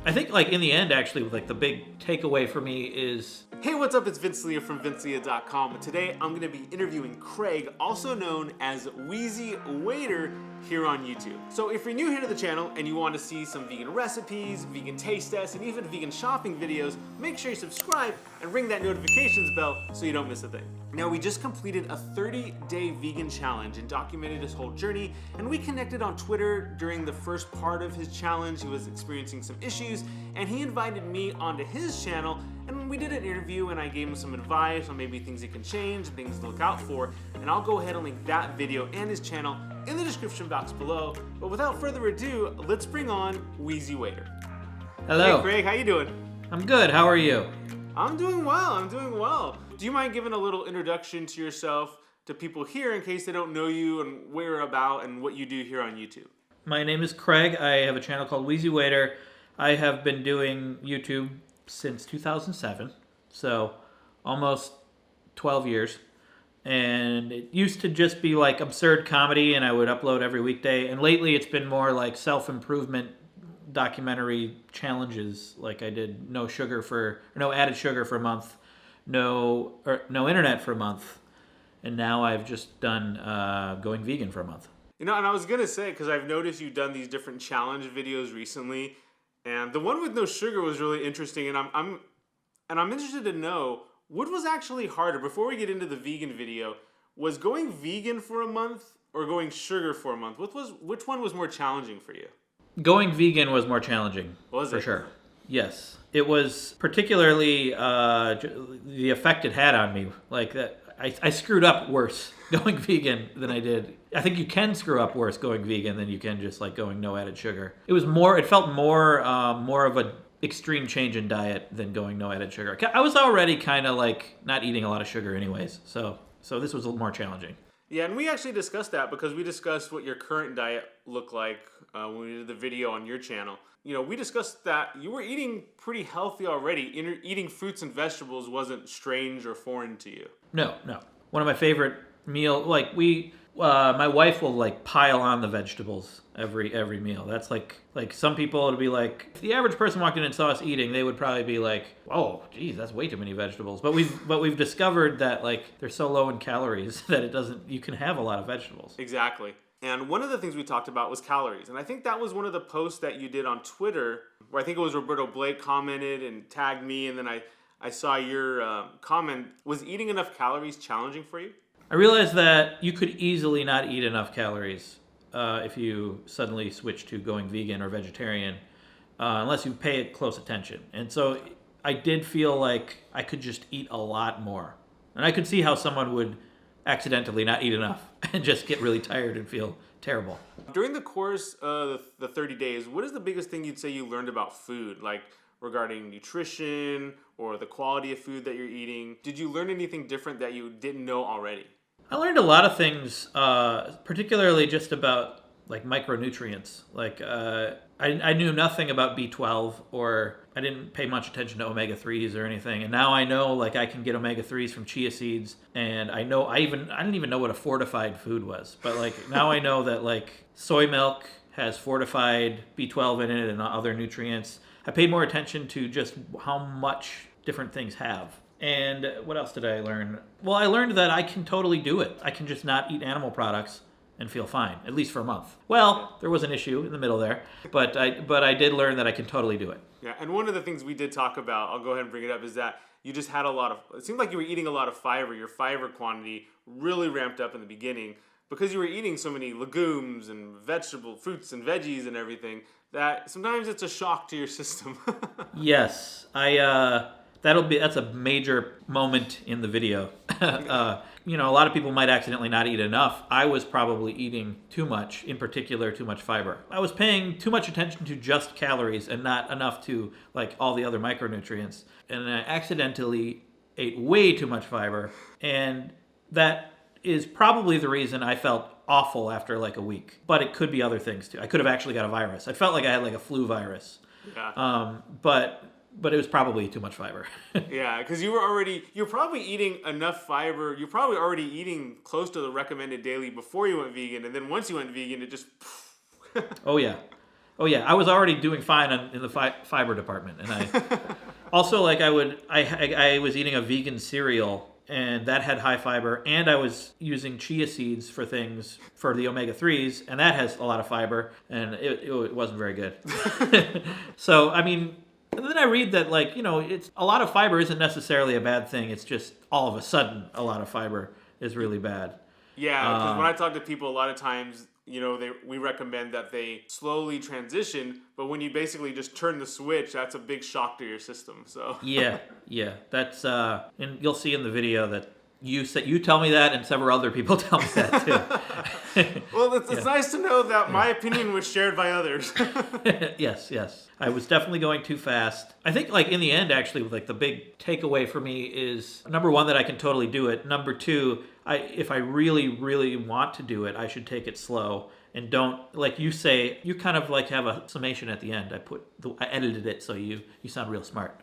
I think like in the end, actually, like the big takeaway for me is... Hey, what's up? It's Vince Leah from VinceLeah.com, and today I'm going to be interviewing Craig, also known as WheezyWaiter, here on YouTube. So if you're new here to the channel and you want to see some vegan recipes, vegan taste tests, and even vegan shopping videos, make sure you subscribe and ring that notifications bell so you don't miss a thing. Now, we just completed a 30-day vegan challenge and documented his whole journey, and we connected on Twitter during the first part of his challenge. He was experiencing some issues, and he invited me onto his channel, and we did an interview, and I gave him some advice on maybe things he can change and things to look out for, and I'll go ahead and link that video and his channel in the description box below. But without further ado, let's bring on WheezyWaiter. Hello. Hey Craig, how you doing? I'm good. How are you? I'm doing well. Do you mind giving a little introduction to yourself to people here in case they don't know you and where you're about and what you do here on YouTube? My name is Craig. I have a channel called WheezyWaiter. I have been doing YouTube since 2007, so almost 12 years. And it used to just be like absurd comedy, and I would upload every weekday. And lately it's been more like self-improvement documentary challenges. Like I did no added sugar for a month, no internet for a month, and now I've just done going vegan for a month. You know, and I was gonna say, because I've noticed you've done these different challenge videos recently, and the one with no sugar was really interesting. And I'm interested to know what was actually harder. Before we get into the vegan video, was going vegan for a month or going sugar for a month? Which one was more challenging for you? Going vegan was more challenging. Was it? For sure. Yes. It was particularly the effect it had on me. Like that, I screwed up worse going vegan than I did. I think you can screw up worse going vegan than you can just like going no added sugar. It felt more of a extreme change in diet than going no added sugar. I was already kind of like not eating a lot of sugar anyways. So this was a little more challenging. Yeah, and we actually discussed that because we discussed what your current diet looked like when we did the video on your channel. You know, we discussed that you were eating pretty healthy already. Eating fruits and vegetables wasn't strange or foreign to you. No. One of my favorite meal, like my wife will like pile on the vegetables every meal. That's like some people it'll be like if the average person walked in and saw us eating, they would probably be like, "Oh, geez, that's way too many vegetables." But we've discovered that like they're so low in calories that you can have a lot of vegetables. Exactly. And one of the things we talked about was calories. And I think that was one of the posts that you did on Twitter, where I think it was Roberto Blake commented and tagged me, and then I saw your comment. Was eating enough calories challenging for you? I realized that you could easily not eat enough calories if you suddenly switch to going vegan or vegetarian, unless you pay close attention. And so I did feel like I could just eat a lot more. And I could see how someone would accidentally not eat enough and just get really tired and feel terrible. During the course of the 30 days, what is the biggest thing you'd say you learned about food? Like regarding nutrition or the quality of food that you're eating? Did you learn anything different that you didn't know already? I learned a lot of things, particularly just about like micronutrients. Like I knew nothing about B12, or I didn't pay much attention to omega-3s or anything. And now I know like I can get omega-3s from chia seeds, and I didn't even know what a fortified food was. But like now I know that like soy milk has fortified B12 in it and other nutrients. I paid more attention to just how much different things have. And what else did I learn? Well, I learned that I can totally do it. I can just not eat animal products and feel fine, at least for a month. Well, there was an issue in the middle there, but I did learn that I can totally do it. Yeah, and one of the things we did talk about, I'll go ahead and bring it up, is that you just had it seemed like you were eating a lot of fiber. Your fiber quantity really ramped up in the beginning because you were eating so many legumes and fruits and veggies and everything, that sometimes it's a shock to your system. Yes, that's a major moment in the video. A lot of people might accidentally not eat enough. I was probably eating too much, in particular, too much fiber. I was paying too much attention to just calories and not enough to like all the other micronutrients. And I accidentally ate way too much fiber. And that is probably the reason I felt awful after like a week. But it could be other things too. I could have actually got a virus. I felt like I had like a flu virus. Yeah. But it was probably too much fiber. Yeah, because you're probably eating enough fiber. You're probably already eating close to the recommended daily before you went vegan, and then once you went vegan, it just. Oh yeah, Oh yeah, I was already doing fine in the fiber department, and I also like I was eating a vegan cereal, and that had high fiber, and I was using chia seeds for things for the omega-3s, and that has a lot of fiber, and it wasn't very good. So I mean, and then I read that it's a lot of fiber isn't necessarily a bad thing. It's just all of a sudden a lot of fiber is really bad. Yeah, because when I talk to people, a lot of times, we recommend that they slowly transition, but when you basically just turn the switch, that's a big shock to your system. So yeah, that's and you'll see in the video that you tell me that, and several other people tell me that too. Well, it's nice to know that my opinion was shared by others. Yes. I was definitely going too fast. I think in the end, actually, the big takeaway for me is, number one, that I can totally do it. Number two, if I really, really want to do it, I should take it slow and don't, like you say, you kind of have a summation at the end. I edited it so you sound real smart.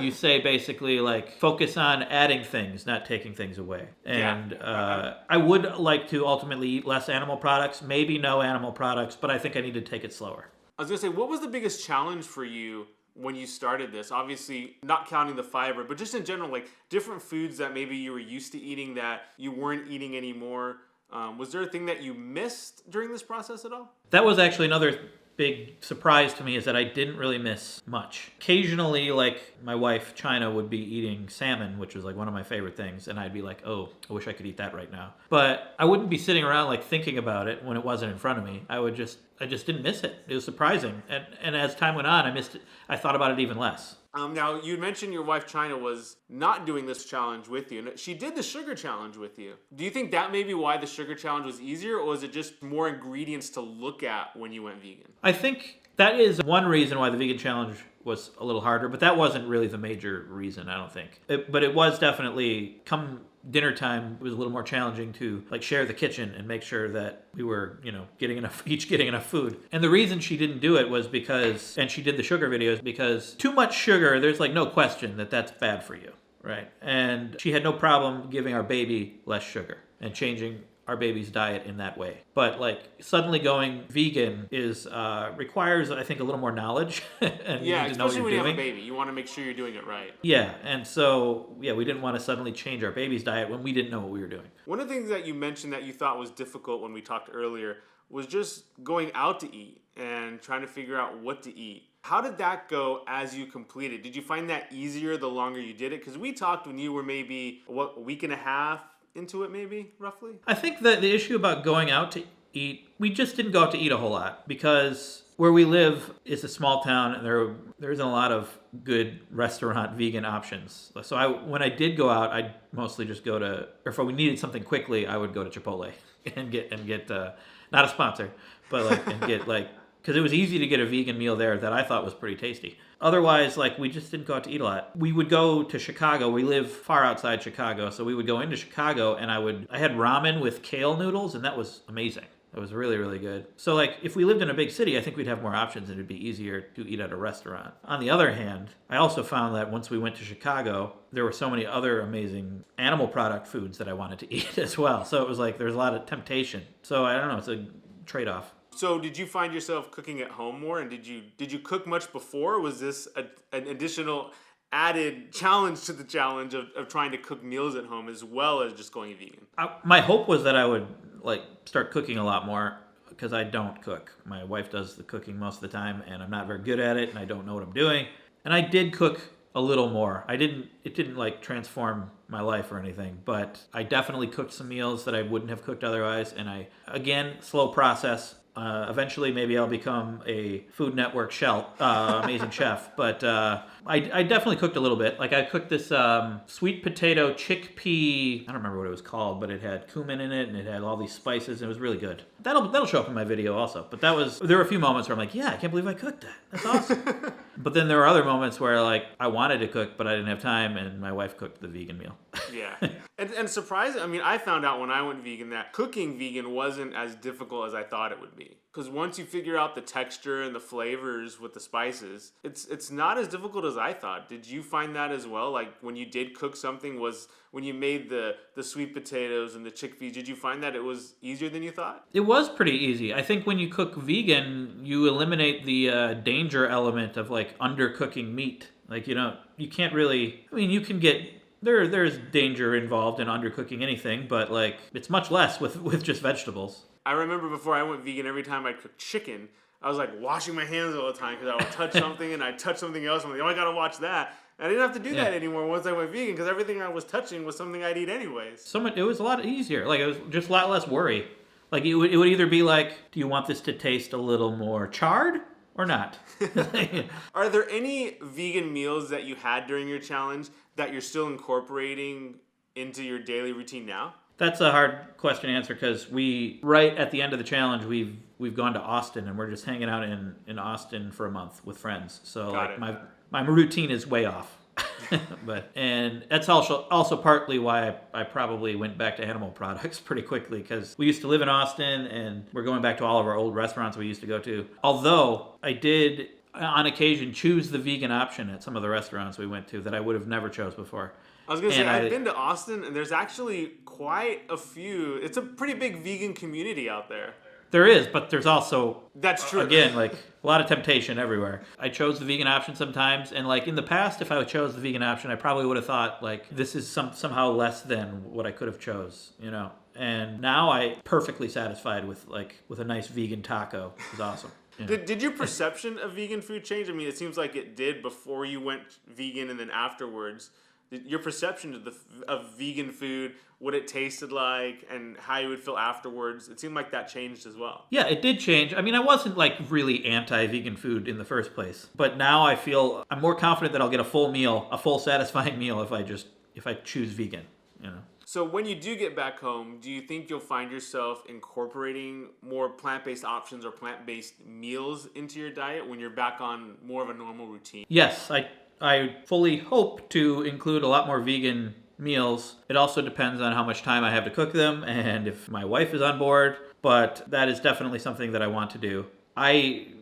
You say basically focus on adding things, not taking things away. And I would like to ultimately eat less animal products, maybe no animal products, but I think I need to take it slower. I was going to say, what was the biggest challenge for you when you started this? Obviously, not counting the fiber, but just in general, different foods that maybe you were used to eating that you weren't eating anymore. Was there a thing that you missed during this process at all? That was actually another big surprise to me, is that I didn't really miss much. Occasionally, my wife, China, would be eating salmon, which was one of my favorite things, and I'd be like, oh, I wish I could eat that right now. But I wouldn't be sitting around thinking about it when it wasn't in front of me. I just didn't miss it. It was surprising. And as time went on, I missed it. I thought about it even less. Now, you mentioned your wife, China, was not doing this challenge with you. She did the sugar challenge with you. Do you think that may be why the sugar challenge was easier, or was it just more ingredients to look at when you went vegan? I think that is one reason why the vegan challenge was a little harder, but that wasn't really the major reason, I don't think. But it was definitely, come dinner time, it was a little more challenging to share the kitchen and make sure that we were, getting enough food. And the reason she didn't do it was because, and she did the sugar videos, because too much sugar, there's no question that that's bad for you, right? And she had no problem giving our baby less sugar and changing our baby's diet in that way. But suddenly going vegan requires, I think, a little more knowledge. And yeah, you need to know what especially you're when you doing. have a baby. You want to make sure you're doing it right. Yeah, and so, we didn't want to suddenly change our baby's diet when we didn't know what we were doing. One of the things that you mentioned that you thought was difficult when we talked earlier was just going out to eat and trying to figure out what to eat. How did that go as you completed? Did you find that easier the longer you did it? Because we talked when you were maybe, a week and a half into it, maybe, roughly? I think that the issue about going out to eat, we just didn't go out to eat a whole lot, because where we live is a small town, and there isn't a lot of good restaurant vegan options. So when I did go out, I'd mostly just go to, or if we needed something quickly, I would go to Chipotle and get not a sponsor, but because it was easy to get a vegan meal there that I thought was pretty tasty. Otherwise, we just didn't go out to eat a lot. We would go to Chicago. We live far outside Chicago, so we would go into Chicago, and I had ramen with kale noodles, and that was amazing. It was really, really good. So, if we lived in a big city, I think we'd have more options, and it'd be easier to eat at a restaurant. On the other hand, I also found that once we went to Chicago, there were so many other amazing animal product foods that I wanted to eat as well. So it was there was a lot of temptation. So I don't know, it's a trade-off. So did you find yourself cooking at home more, and did you cook much before? Or was this an additional added challenge to the challenge of trying to cook meals at home as well as just going vegan? My hope was that I would start cooking a lot more, because I don't cook. My wife does the cooking most of the time, and I'm not very good at it, and I don't know what I'm doing. And I did cook a little more. It didn't transform my life or anything, but I definitely cooked some meals that I wouldn't have cooked otherwise. And again, slow process. Eventually, maybe I'll become a Food Network amazing chef. But I definitely cooked a little bit. I cooked this sweet potato chickpea. I don't remember what it was called, but it had cumin in it, and it had all these spices, and it was really good. That'll show up in my video also. But there were a few moments where I'm yeah, I can't believe I cooked that. That's awesome. But then there were other moments where I wanted to cook, but I didn't have time, and my wife cooked the vegan meal. Yeah. And surprising, I found out when I went vegan that cooking vegan wasn't as difficult as I thought it would be. Because once you figure out the texture and the flavors with the spices, it's not as difficult as I thought. Did you find that as well? Like when you did cook something, when you made the sweet potatoes and the chickpeas, did you find that it was easier than you thought? It was pretty easy. I think when you cook vegan, you eliminate the danger element of like undercooking meat. Like you can't really. I mean, you can get there's danger involved in undercooking anything, but like it's much less with just vegetables. I remember before I went vegan, every time I cooked chicken, I was like washing my hands all the time because I would touch something and I'd touch something else. I'm like, oh, I gotta watch that. And I didn't have to do that anymore once I went vegan because everything I was touching was something I'd eat anyways. It was a lot easier. Like it was just a lot less worry. Like it would either be like, do you want this to taste a little more charred or not? Are there any vegan meals that you had during your challenge that you're still incorporating into your daily routine now? That's a hard question to answer because right at the end of the challenge, we've gone to Austin and we're just hanging out in Austin for a month with friends. So my routine is way off. And that's also partly why I probably went back to animal products pretty quickly because we used to live in Austin and we're going back to all of our old restaurants we used to go to. Although I did on occasion choose the vegan option at some of the restaurants we went to that I would have never chose before. I was going to say, I've been to Austin, and there's actually quite a few. It's a pretty big vegan community out there. There is, but there's also... That's true. Again, like, a lot of temptation everywhere. I chose the vegan option sometimes, and, like, in the past, if I chose the vegan option, I probably would have thought, like, this is somehow less than what I could have chose, And now I'm perfectly satisfied with a nice vegan taco. It's awesome. Did your perception of vegan food change? I mean, it seems like it did before you went vegan and then afterwards. Your perception of vegan food, what it tasted like, and how you would feel afterwards, it seemed like that changed as well. Yeah, it did change. I mean, I wasn't like really anti-vegan food in the first place, but now I feel I'm more confident that I'll get a full satisfying meal if I choose vegan. So when you do get back home, do you think you'll find yourself incorporating more plant-based options or plant-based meals into your diet when you're back on more of a normal routine? Yes, I fully hope to include a lot more vegan meals. It also depends on how much time I have to cook them and if my wife is on board, but that is definitely something that I want to do.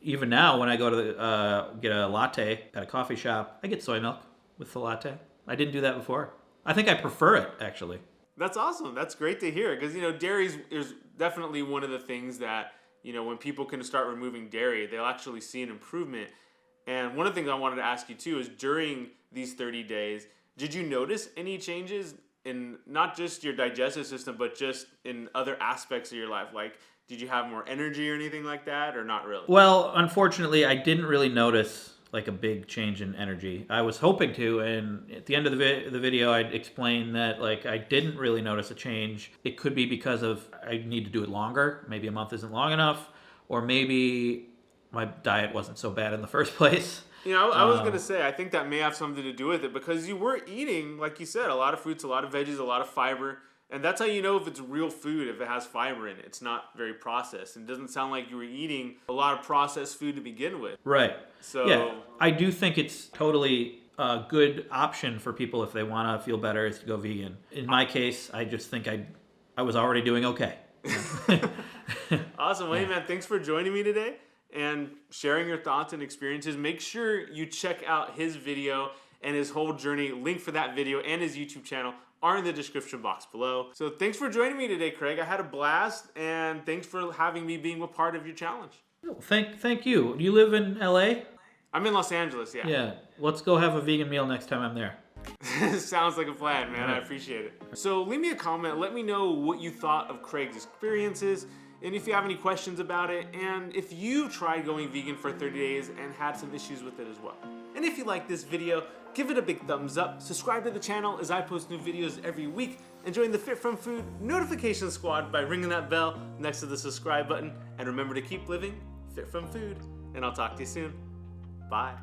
Even now, when I go to get a latte at a coffee shop, I get soy milk with the latte. I didn't do that before. I think I prefer it, actually. That's awesome. That's great to hear because, dairy is definitely one of the things that, when people can start removing dairy, they'll actually see an improvement. And one of the things I wanted to ask you too is during these 30 days, did you notice any changes in not just your digestive system, but just in other aspects of your life? Like, did you have more energy or anything like that, or not really? Well, unfortunately, I didn't really notice like a big change in energy. I was hoping to, and at the end of the video, I'd explain that like I didn't really notice a change. It could be because of I need to do it longer. Maybe a month isn't long enough, or maybe my diet wasn't so bad in the first place. I was going to say, I think that may have something to do with it because you were eating, like you said, a lot of fruits, a lot of veggies, a lot of fiber. And that's how you know if it's real food, if it has fiber in it. It's not very processed. And it doesn't sound like you were eating a lot of processed food to begin with. Right. So yeah, I do think it's totally a good option for people if they want to feel better is to go vegan. In my case, I just think I was already doing okay. Awesome. Well, hey, man, thanks for joining me today and sharing your thoughts and experiences. Make sure you check out his video and his whole journey. Link for that video and his YouTube channel are in the description box below. So thanks for joining me today, Craig. I had a blast, and thanks for having me being a part of your challenge. Thank you. You live in LA? I'm in Los Angeles, yeah. Yeah. Let's go have a vegan meal next time I'm there. Sounds like a plan, man. I appreciate it. So leave me a comment. Let me know what you thought of Craig's experiences, and if you have any questions about it, and if you tried going vegan for 30 days and had some issues with it as well. And if you like this video, give it a big thumbs up, subscribe to the channel as I post new videos every week, and join the Fit From Food notification squad by ringing that bell next to the subscribe button. And remember to keep living Fit From Food, and I'll talk to you soon. Bye.